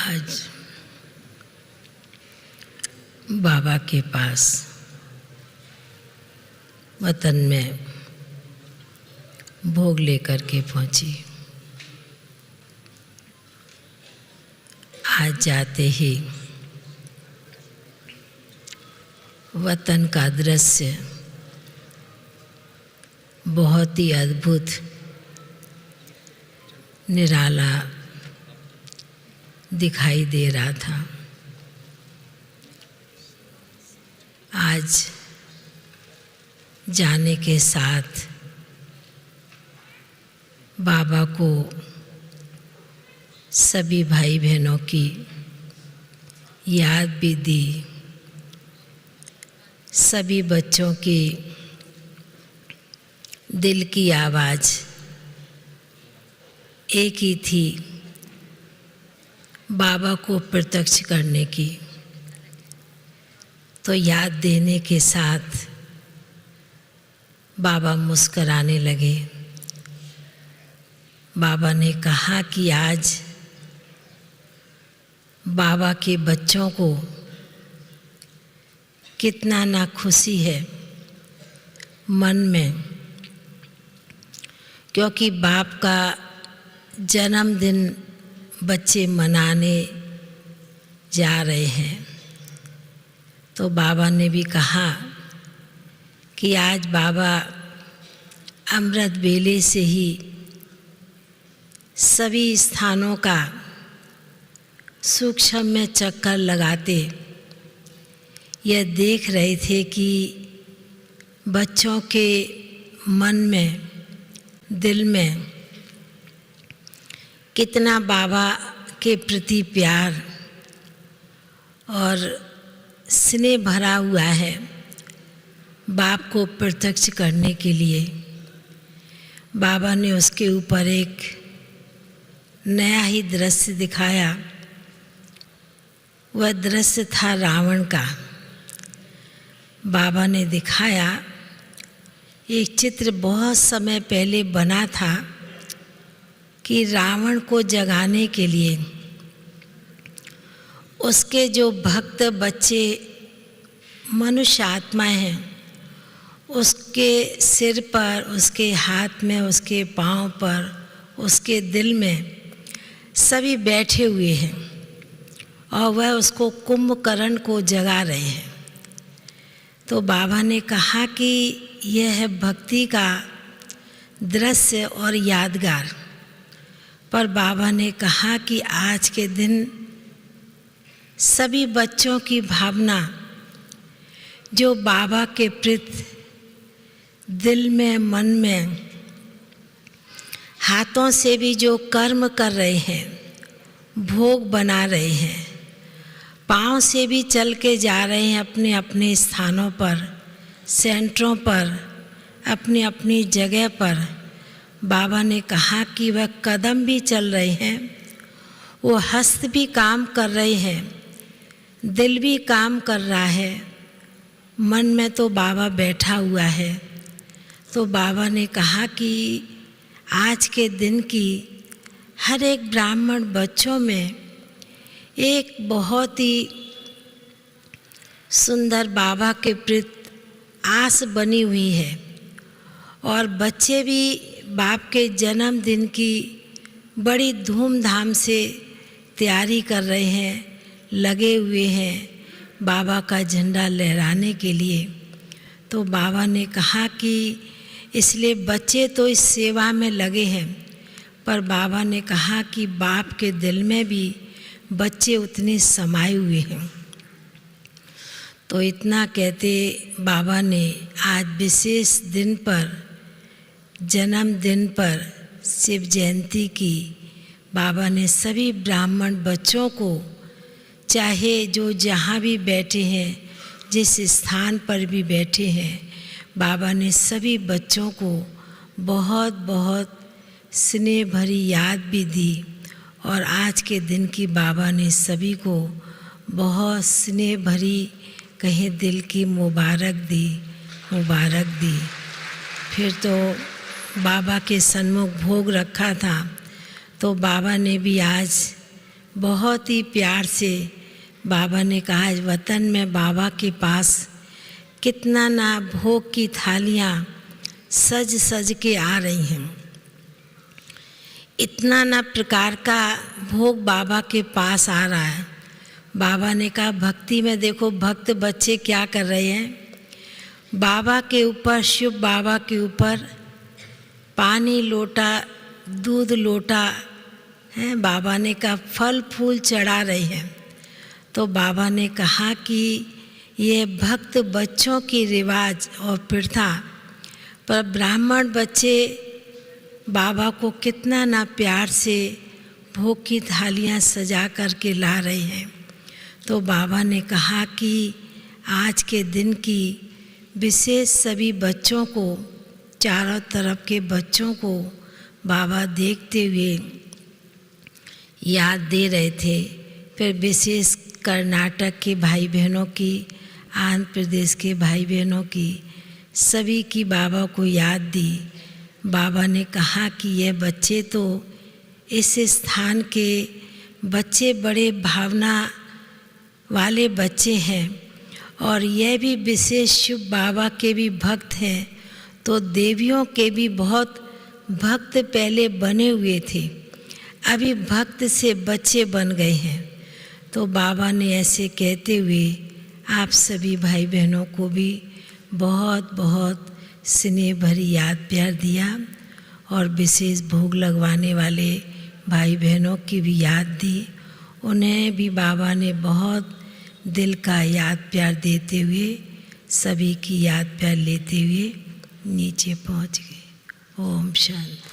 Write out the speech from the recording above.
आज बाबा के पास वतन में भोग लेकर के पहुंची। आज जाते ही वतन का दृश्य बहुत ही अद्भुत, निराला दिखाई दे रहा था। आज जाने के साथ बाबा को सभी भाई बहनों की याद भी दी। सभी बच्चों की दिल की आवाज़ एक ही थी, बाबा को प्रत्यक्ष करने की। तो याद देने के साथ बाबा मुस्कराने लगे। बाबा ने कहा कि आज बाबा के बच्चों को कितना ना खुशी है मन में, क्योंकि बाप का जन्मदिन बच्चे मनाने जा रहे हैं। तो बाबा ने भी कहा कि आज बाबा अमृत बेले से ही सभी स्थानों का सूक्ष्म में चक्कर लगाते यह देख रहे थे कि बच्चों के मन में, दिल में कितना बाबा के प्रति प्यार और स्नेह भरा हुआ है। बाप को प्रत्यक्ष करने के लिए बाबा ने उसके ऊपर एक नया ही दृश्य दिखाया। वह दृश्य था रावण का। बाबा ने दिखाया एक चित्र बहुत समय पहले बना था कि रावण को जगाने के लिए उसके जो भक्त बच्चे मनुष्य आत्माएं हैं, उसके सिर पर, उसके हाथ में, उसके पाँव पर, उसके दिल में सभी बैठे हुए हैं और वह उसको कुंभकर्ण को जगा रहे हैं। तो बाबा ने कहा कि यह है भक्ति का दृश्य और यादगार। पर बाबा ने कहा कि आज के दिन सभी बच्चों की भावना जो बाबा के प्रति दिल में, मन में, हाथों से भी जो कर्म कर रहे हैं, भोग बना रहे हैं, पाँव से भी चल के जा रहे हैं अपने अपने स्थानों पर, सेंटरों पर, अपनी अपनी जगह पर। बाबा ने कहा कि वह कदम भी चल रहे हैं, वो हस्त भी काम कर रहे हैं, दिल भी काम कर रहा है, मन में तो बाबा बैठा हुआ है। तो बाबा ने कहा कि आज के दिन की हर एक ब्राह्मण बच्चों में एक बहुत ही सुंदर बाबा के प्रति आस बनी हुई है और बच्चे भी बाप के जन्मदिन की बड़ी धूमधाम से तैयारी कर रहे हैं, लगे हुए हैं बाबा का झंडा लहराने के लिए। तो बाबा ने कहा कि इसलिए बच्चे तो इस सेवा में लगे हैं, पर बाबा ने कहा कि बाप के दिल में भी बच्चे उतने समाये हुए हैं। तो इतना कहते बाबा ने आज विशेष दिन पर, जन्मदिन पर, शिव जयंती की, बाबा ने सभी ब्राह्मण बच्चों को, चाहे जो जहाँ भी बैठे हैं, जिस स्थान पर भी बैठे हैं, बाबा ने सभी बच्चों को बहुत बहुत स्नेह भरी याद भी दी। और आज के दिन की बाबा ने सभी को बहुत स्नेह भरी कहीं दिल की मुबारक दी। फिर तो बाबा के सन्मुख भोग रखा था, तो बाबा ने भी आज बहुत ही प्यार से बाबा ने कहा, इस वतन में बाबा के पास कितना ना भोग की थालियाँ सज सज के आ रही हैं, इतना ना प्रकार का भोग बाबा के पास आ रहा है। बाबा ने कहा, भक्ति में देखो भक्त बच्चे क्या कर रहे हैं, बाबा के ऊपर, शिव बाबा के ऊपर पानी लोटा, दूध लोटा है, बाबा ने कहा फल फूल चढ़ा रहे हैं। तो बाबा ने कहा कि ये भक्त बच्चों की रिवाज और प्रथा, पर ब्राह्मण बच्चे बाबा को कितना ना प्यार से भोग की थालियाँ सजा कर के ला रहे हैं। तो बाबा ने कहा कि आज के दिन की विशेष सभी बच्चों को, चारों तरफ के बच्चों को बाबा देखते हुए याद दे रहे थे। फिर विशेष कर्नाटक के भाई बहनों की, आंध्र प्रदेश के भाई बहनों की, सभी की बाबा को याद दी। बाबा ने कहा कि ये बच्चे तो इस स्थान के बच्चे बड़े भावना वाले बच्चे हैं और यह भी विशेष शिव बाबा के भी भक्त हैं, तो देवियों के भी बहुत भक्त पहले बने हुए थे, अभी भक्त से बच्चे बन गए हैं। तो बाबा ने ऐसे कहते हुए आप सभी भाई बहनों को भी बहुत बहुत स्नेह भरी याद प्यार दिया और विशेष भोग लगवाने वाले भाई बहनों की भी याद दी। उन्हें भी बाबा ने बहुत दिल का याद प्यार देते हुए, सभी की याद प्यार लेते हुए नीचे पहुंच गए। ओम शांति।